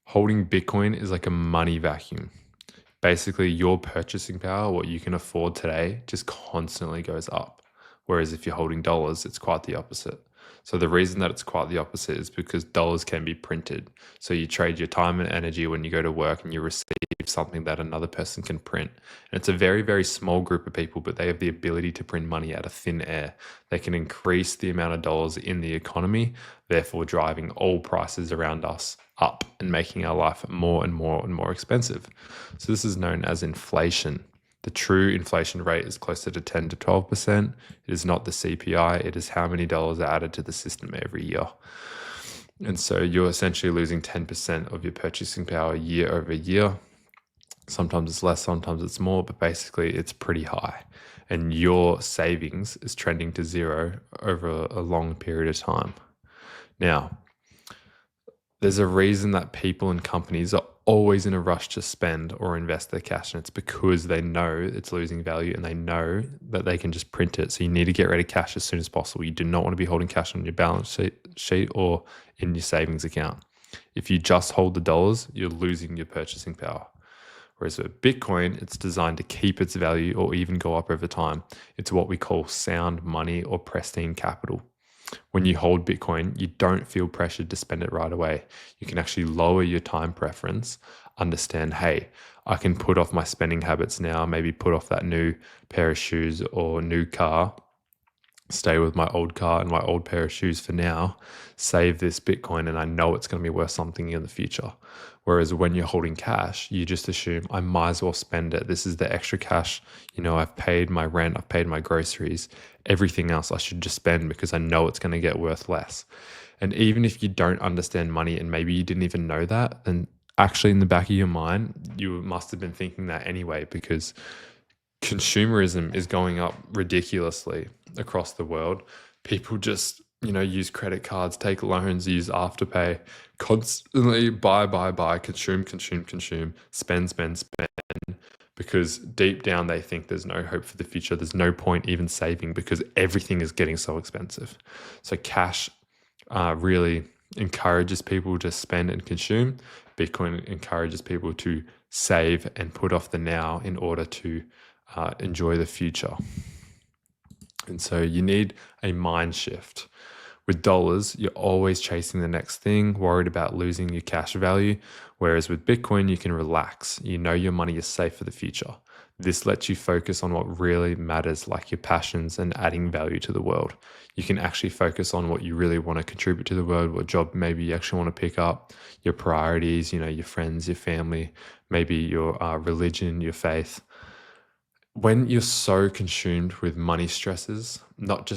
Holding Bitcoin is like a money vacuum. Basically, your purchasing power, what you can afford today, just constantly goes up. Whereas if you're holding dollars, it's quite the opposite. So the reason that it's quite the opposite is because dollars can be printed. So you trade your time and energy when you go to work and you receive something that another person can print. And it's a very, very small group of people, but they have the ability to print money out of thin air. They can increase the amount of dollars in the economy, therefore driving all prices around us up and making our life more and more and more expensive. So this is known as inflation. The true inflation rate is closer to 10 to 12%. It is not the CPI, it is how many dollars are added to the system every year. And so you're essentially losing 10% of your purchasing power year over year. Sometimes it's less, sometimes it's more, but basically it's pretty high. And your savings is trending to zero over a long period of time. Now, there's a reason that people and companies are always in a rush to spend or invest their cash, and it's because they know it's losing value and they know that they can just print it. So you need to get rid of cash as soon as possible. You do not want to be holding cash on your balance sheet or in your savings account. If you just hold the dollars, you're losing your purchasing power. Whereas with Bitcoin, it's designed to keep its value or even go up over time. It's what we call sound money or pristine capital. When you hold Bitcoin, you don't feel pressured to spend it right away. You can actually lower your time preference, understand, hey, I can put off my spending habits now, maybe put off that new pair of shoes or new car, stay with my old car and my old pair of shoes for now, save this Bitcoin, and I know it's going to be worth something in the future. Whereas when you're holding cash, you just assume I might as well spend it. This is the extra cash. I've paid my rent, I've paid my groceries, everything else I should just spend because I know it's going to get worth less. And even if you don't understand money and maybe you didn't even know that, then actually in the back of your mind, you must have been thinking that anyway, because consumerism is going up ridiculously across the world. People just, use credit cards, take loans, use Afterpay, constantly buy, consume, spend, because deep down they think there's no hope for the future. There's no point even saving because everything is getting so expensive. So cash really encourages people to spend and consume. Bitcoin encourages people to save and put off the now in order to enjoy the future. And so you need a mind shift. With dollars, you're always chasing the next thing, worried about losing your cash value. Whereas with Bitcoin, you can relax. You know your money is safe for the future. This lets you focus on what really matters, like your passions and adding value to the world. You can actually focus on what you really want to contribute to the world, what job maybe you actually want to pick up, your priorities, your friends, your family, maybe your religion, your faith. When you're so consumed with money stresses, not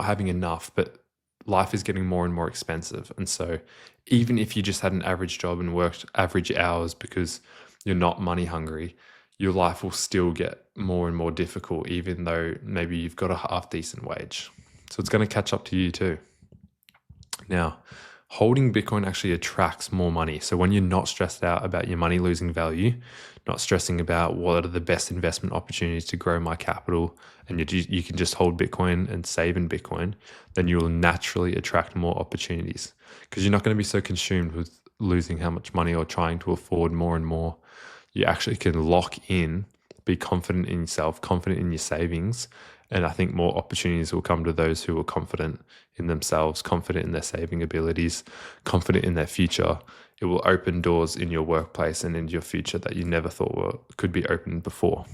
having enough, but life is getting more and more expensive. And so even if you just had an average job and worked average hours because you're not money hungry, your life will still get more and more difficult, even though maybe you've got a half decent wage. So it's going to catch up to you too. Now, holding Bitcoin actually attracts more money. So when you're not stressed out about your money losing value, not stressing about what are the best investment opportunities to grow my capital, and you can just hold Bitcoin and save in Bitcoin, then you will naturally attract more opportunities because you're not going to be so consumed with losing how much money or trying to afford more and more. You actually can lock in, be confident in yourself, confident in your savings. And I think more opportunities will come to those who are confident in themselves, confident in their saving abilities, confident in their future. It will open doors in your workplace and into your future that you never thought could be opened before.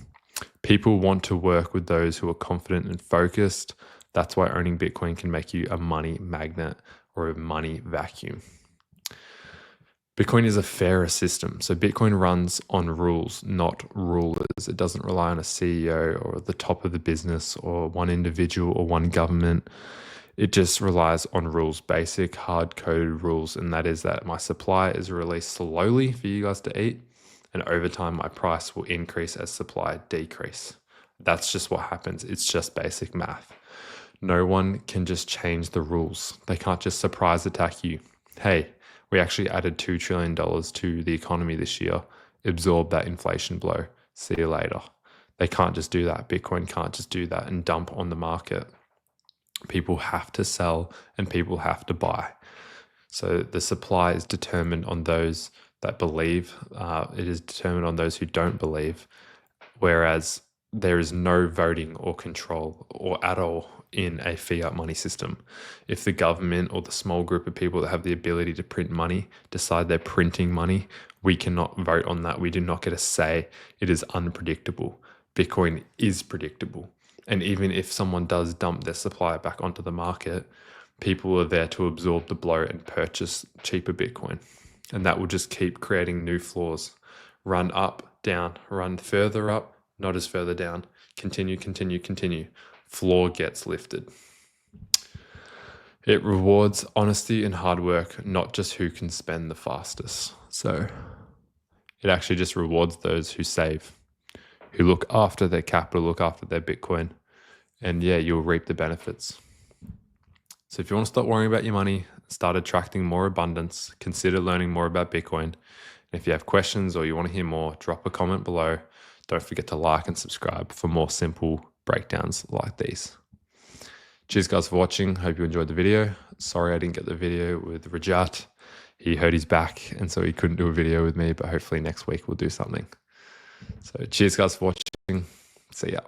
People want to work with those who are confident and focused. That's why owning Bitcoin can make you a money magnet or a money vacuum. Bitcoin is a fairer system. So Bitcoin runs on rules, not rulers. It doesn't rely on a CEO or the top of the business or one individual or one government. It just relies on rules, basic hard-coded rules. And that is that my supply is released slowly for you guys to eat. And over time, my price will increase as supply decrease. That's just what happens. It's just basic math. No one can just change the rules. They can't just surprise attack you. Hey, we actually added $2 trillion to the economy this year. Absorb that inflation blow. See you later. They can't just do that. Bitcoin can't just do that and dump on the market. People have to sell and people have to buy. So the supply is determined on those that believe. It is determined on those who don't believe, whereas there is no voting or control or at all in a fiat money system. If the government or the small group of people that have the ability to print money decide they're printing money, we cannot vote on that. We do not get a say. It is unpredictable. Bitcoin is predictable. And even if someone does dump their supply back onto the market, people are there to absorb the blow and purchase cheaper Bitcoin. And that will just keep creating new floors. Run up, down, run further up, not as further down. Continue, continue, continue. Floor gets lifted. It rewards honesty and hard work, not just who can spend the fastest. So it actually just rewards those who save, who look after their capital, look after their Bitcoin. And yeah, you'll reap the benefits. So if you want to stop worrying about your money, start attracting more abundance, consider learning more about Bitcoin. And if you have questions or you want to hear more, drop a comment below. Don't forget to like and subscribe for more simple breakdowns like these. Cheers guys for watching. Hope you enjoyed the video. Sorry I didn't get the video with Rajat. He hurt his back and so he couldn't do a video with me, but hopefully next week we'll do something. So cheers guys for watching. See ya.